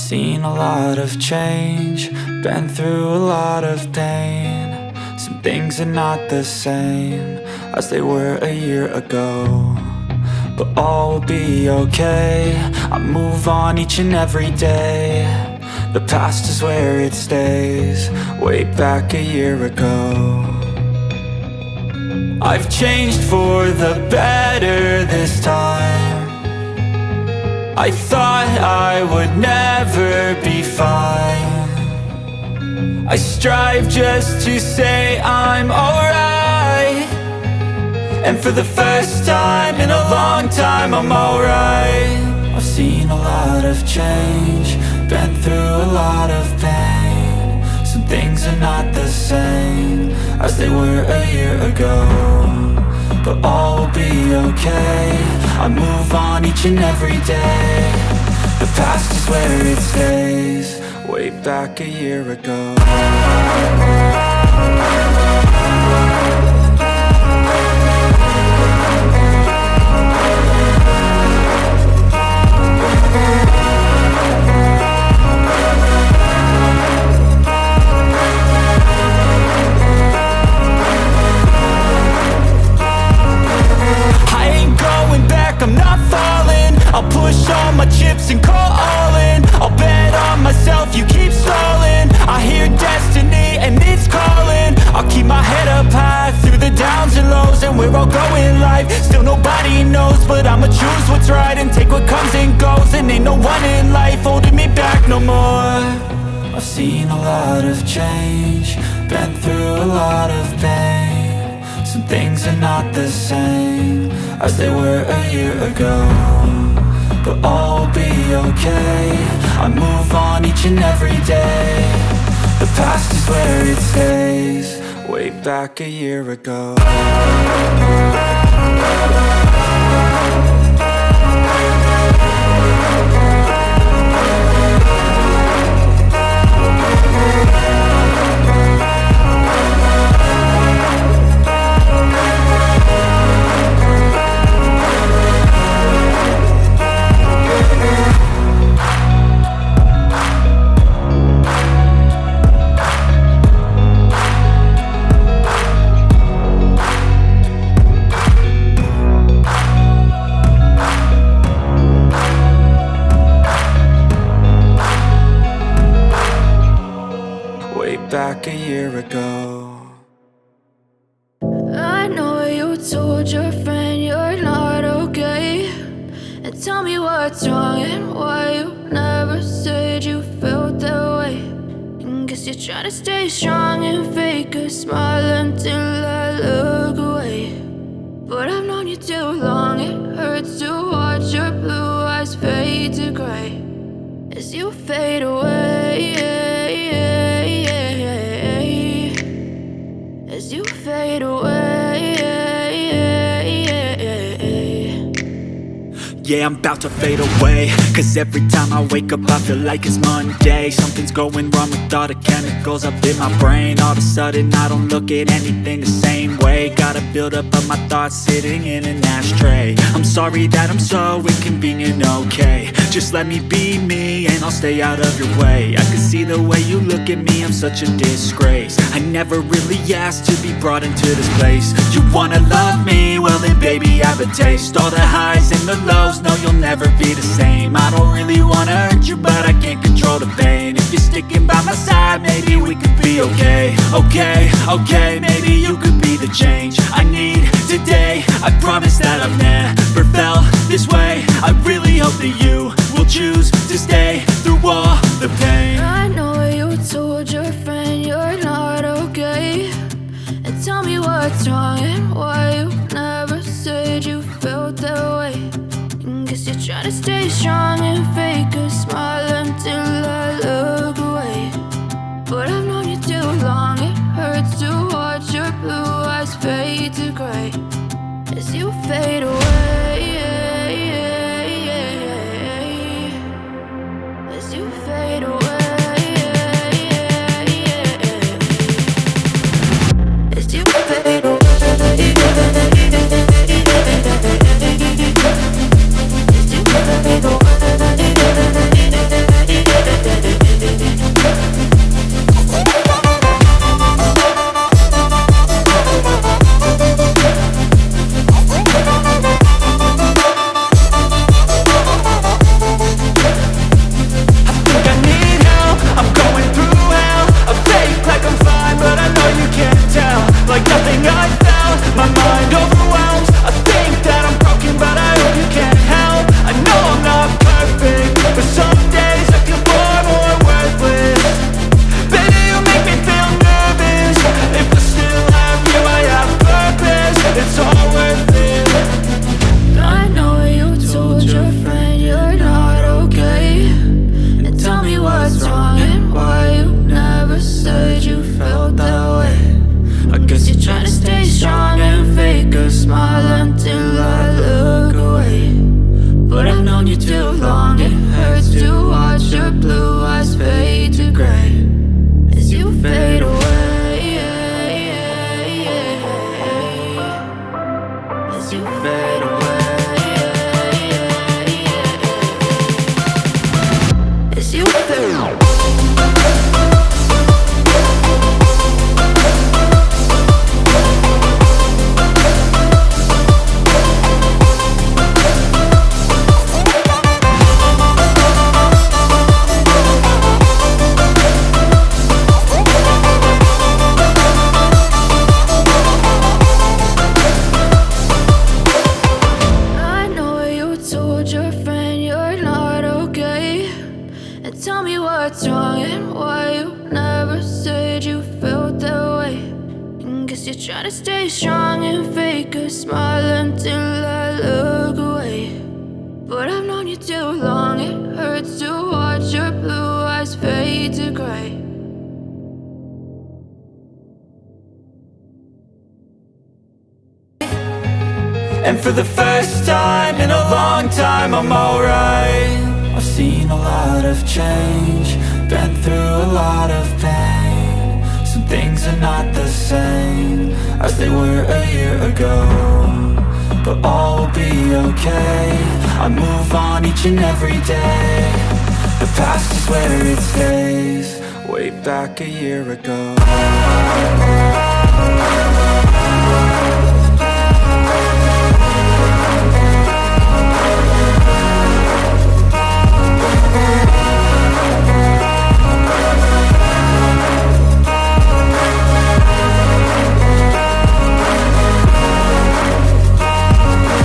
Seen a lot of change, been through a lot of pain. Some things are not the same as they were a year ago, but all will be okay. I move on each and every day. The past is where it stays, way back a year ago. I've changed for the better this time. I thought I would never be fine. I strive just to say I'm alright, and for the first time in a long time I'm alright. I've seen a lot of change, been through a lot of pain. Some things are not the same as they were a year ago, but all will be okay. I move on each and every day. The past is where it stays, way back a year ago. I'm not falling, I'll push all my chips and call all in. I'll bet on myself, you keep stalling. I hear destiny and it's calling. I'll keep my head up high through the downs and lows, and we're all going life. Still nobody knows, but I'ma choose what's right and take what comes and goes. And ain't no one in life holding me back no more. I've seen a lot of change, been through a lot of pain. Some things are not the same as they were a year ago, but all will be okay. I move on each and every day. The past is where it stays, way back a year ago. back a year ago. I know you told your friend you're not okay, and tell me what's wrong and why you never said you felt that way. And guess you're trying to stay strong and fake a smile until I look away. But I've known you too long, it hurts to watch your blue eyes fade to gray as you fade away, as you fade away. Yeah, I'm about to fade away, cause every time I wake up I feel like it's Monday. Something's going wrong with all the chemicals up in my brain. All of a sudden I don't look at anything the same way. Got a buildup of my thoughts sitting in an ashtray. I'm sorry that I'm so inconvenient, okay. Just let me be me and I'll stay out of your way. I can see the way you look at me, I'm such a disgrace. I never really asked to be brought into this place. You wanna love me? Well then baby have a taste. All the highs and the lows, no you'll never be the same. I don't really wanna hurt you but I can't control the pain. If you're sticking by my side maybe we could be okay. Okay, maybe you could be the change I need today. I promise that I've never felt this way. I really hope that you will choose to stay through all the pain. I know you told your friend you're not okay, and tell me what's wrong and why you never said you felt that way. And guess you're trying to stay strong and fake a smile until I look away. But I've known you too long, it hurts to watch your blue eyes fade to gray as you fade away, as you fade away, as you fade away. Try to stay strong and fake a smile until I look away. But I've known you too long, it hurts to watch your blue eyes fade to gray. And for the first time in a long time I'm alright. I've seen a lot of change, been through a lot of pain. Some things are not the same as they were a year ago, but all will be okay. I move on each and every day. The past is where it stays, way back a year ago.